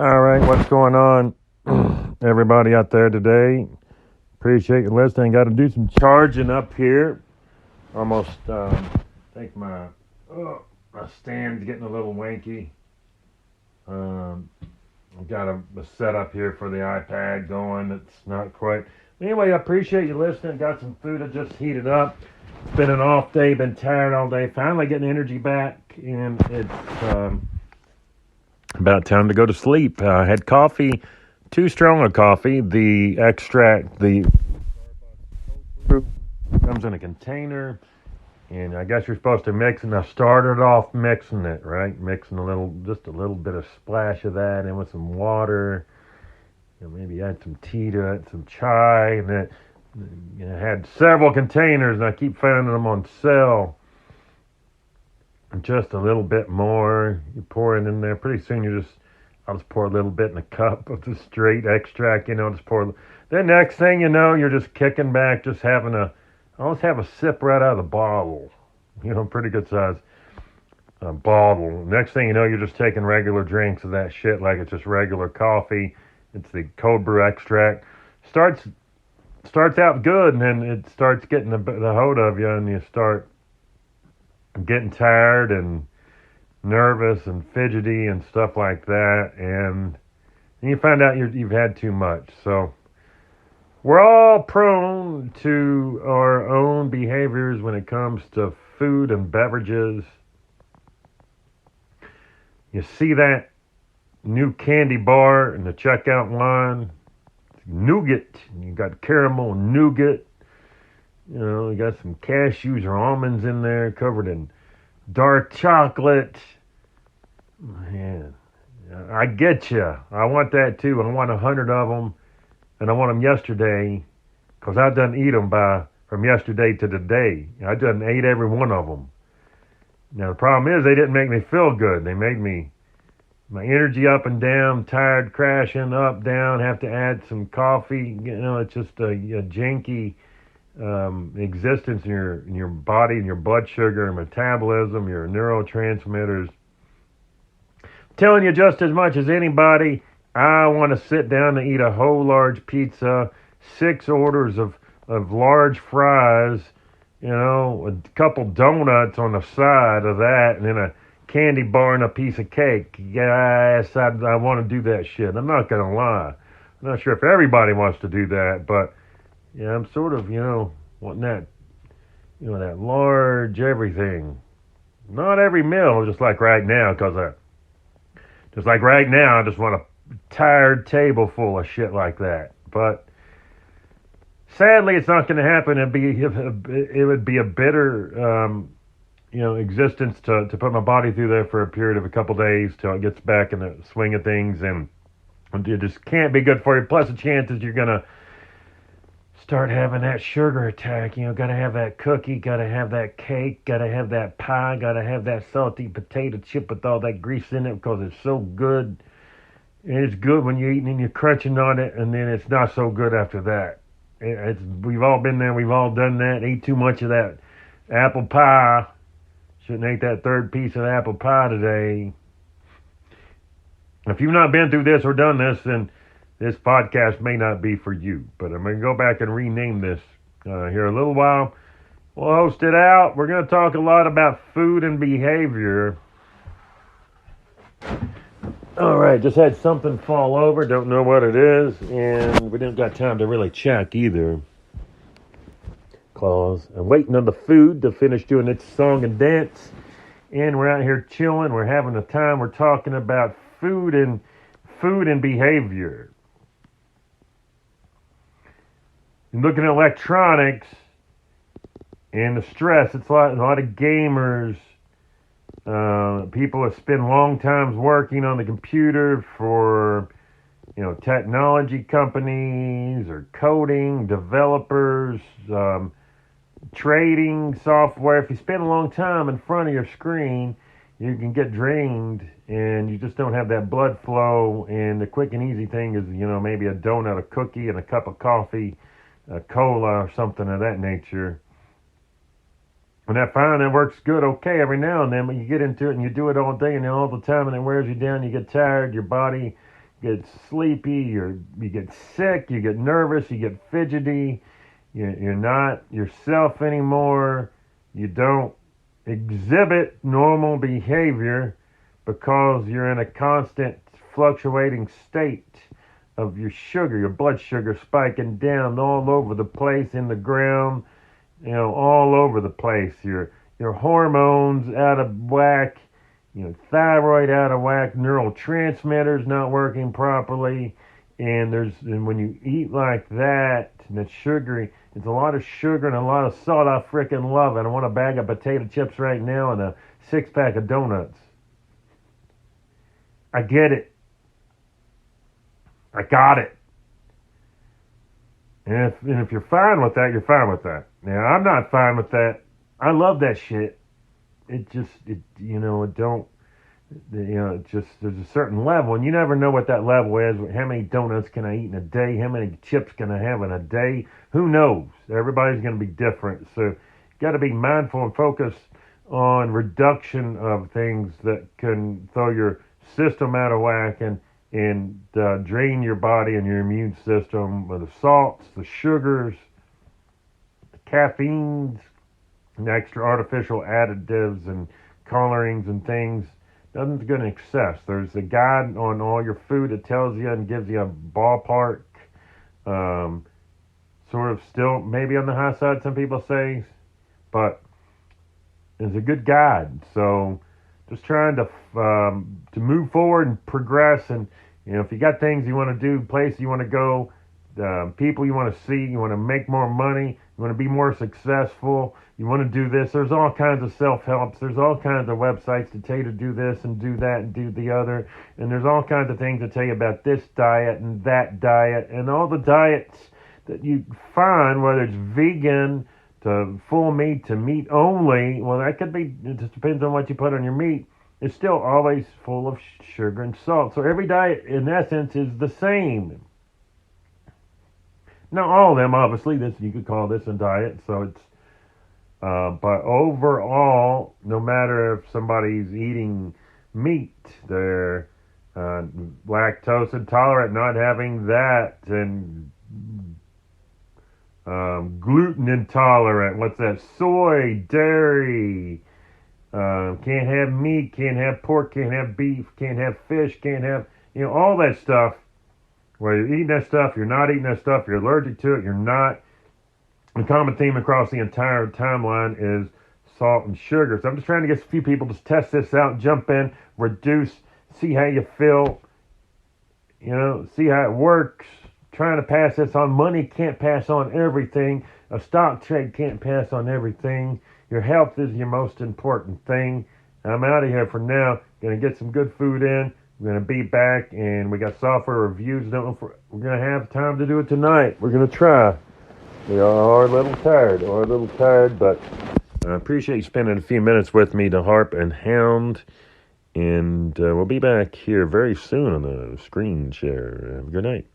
All right, what's going on, everybody out there today? Appreciate you listening. Got to do some charging up here. Almost, think my stand's getting a little wanky. I've got a setup here for the iPad going. It's not quite. Anyway, I appreciate you listening. Got some food I just heated up. It's been an off day. Been tired all day. Finally getting energy back, and it's about time to go to sleep. I had coffee, too strong a coffee. The extract, the comes in a container, and I guess you're supposed to mix it. I started off mixing it, right? Mixing just a little bit of splash of that in with some water. Maybe add some tea to it, some chai, and it had several containers, and I keep finding them on sale. Just a little bit more. You pour it in there. Pretty soon I'll just pour a little bit in a cup of the straight extract, just pour. Then next thing you know, you're just kicking back, just almost have a sip right out of the bottle. Pretty good size bottle. Next thing you know, you're just taking regular drinks of that shit like it's just regular coffee. It's the cold brew extract. Starts out good, and then it starts getting the hold of you, and you start getting tired and nervous and fidgety and stuff like that, and you find out you've had too much. So we're all prone to our own behaviors when it comes to food and beverages. You see that new candy bar in the checkout line, nougat. You got caramel and nougat. You got some cashews or almonds in there covered in dark chocolate. Man, I get you. I want that too. I want 100 of them, and I want them yesterday, because I done eat them from yesterday to today. I done ate every one of them. Now the problem is they didn't make me feel good. They made my energy up and down, tired, crashing up, down. Have to add some coffee. It's just a janky existence in your body, and your blood sugar and metabolism, your neurotransmitters. Telling you just as much as anybody, I want to sit down and eat a whole large pizza, 6 orders of large fries, a couple donuts on the side of that, and then a candy bar and a piece of cake. Yes, I want to do that shit. I'm not going to lie. I'm not sure if everybody wants to do that, but yeah, I'm sort of, wanting that, that large everything. Not every meal, just like right now, I just want a tired table full of shit like that. But sadly, it's not going to happen. It would be a bitter, existence to put my body through there for a period of a couple days till it gets back in the swing of things, and it just can't be good for you. Plus, the chances you're going to start having that sugar attack. Got to have that cookie, got to have that cake, got to have that pie, got to have that salty potato chip with all that grease in it, because it's so good. And it's good when you're eating and you're crunching on it, and then it's not so good after that. We've all been there. We've all done that. Ate too much of that apple pie. Shouldn't eat that third piece of apple pie today. If you've not been through this or done this, then this podcast may not be for you. But I'm going to go back and rename this here a little while. We'll host it out. We're going to talk a lot about food and behavior. All right, just had something fall over. Don't know what it is. And we didn't got time to really check either. Cause I'm waiting on the food to finish doing its song and dance. And we're out here chilling. We're having a time. We're talking about food and behavior. And looking at electronics and the stress, it's a lot of gamers, people that spend long times working on the computer for, technology companies or coding, developers, trading software. If you spend a long time in front of your screen, you can get drained, and you just don't have that blood flow. And the quick and easy thing is, maybe a donut, a cookie, and a cup of coffee, a cola or something of that nature. And that works good, okay, every now and then, but you get into it and you do it all day and all the time, and it wears you down. You get tired, your body, get sleepy, you get sick, you get nervous, you get fidgety, you're not yourself anymore, you don't exhibit normal behavior because you're in a constant fluctuating state of your blood sugar spiking down all over the place in the ground, all over the place. Your hormones out of whack, thyroid out of whack, neurotransmitters not working properly, and when you eat like that, and it's sugary, it's a lot of sugar and a lot of salt. I freaking love it. I want a bag of potato chips right now and a 6-pack of donuts. I get it. I got it. And if you're fine with that, you're fine with that. Now, I'm not fine with that. I love that shit. It just, there's a certain level, and you never know what that level is. How many donuts can I eat in a day? How many chips can I have in a day? Who knows? Everybody's going to be different. So you got to be mindful and focused on reduction of things that can throw your system out of whack and drain your body and your immune system with the salts, the sugars, the caffeines, and extra artificial additives and colorings and things. Nothing's going to excess. There's a guide on all your food that tells you and gives you a ballpark, sort of still maybe on the high side, some people say, but it's a good guide. So just trying to move forward and progress. And if you got things you want to do, places you want to go, people you want to see, you want to make more money, you want to be more successful, you want to do this. There's all kinds of self-helps. There's all kinds of websites to tell you to do this and do that and do the other. And there's all kinds of things to tell you about this diet and that diet and all the diets that you find, whether it's vegan to full meat to meat only. Well, that could be, it just depends on what you put on your meat. It's still always full of sugar and salt. So every diet, in essence, is the same. Now, all of them, obviously, you could call this a diet. So it's, but overall, no matter if somebody's eating meat, they're lactose intolerant, not having that, and gluten intolerant. What's that? Soy, dairy. Can't have meat, can't have pork, can't have beef, can't have fish, can't have, all that stuff. Well, you're eating that stuff, you're not eating that stuff, you're allergic to it, you're not. The common theme across the entire timeline is salt and sugar. So I'm just trying to get a few people to test this out, jump in, reduce, see how you feel, see how it works. Trying to pass this on. Money can't pass on everything. A stock trade can't pass on everything. Your health is your most important thing. I'm out of here for now. Going to get some good food in. We're going to be back, and we got software reviews. Don't know if we're going to have time to do it tonight. We're going to try. We are a little tired, but I appreciate you spending a few minutes with me to harp and hound. And we'll be back here very soon on the screen share. Have a good night.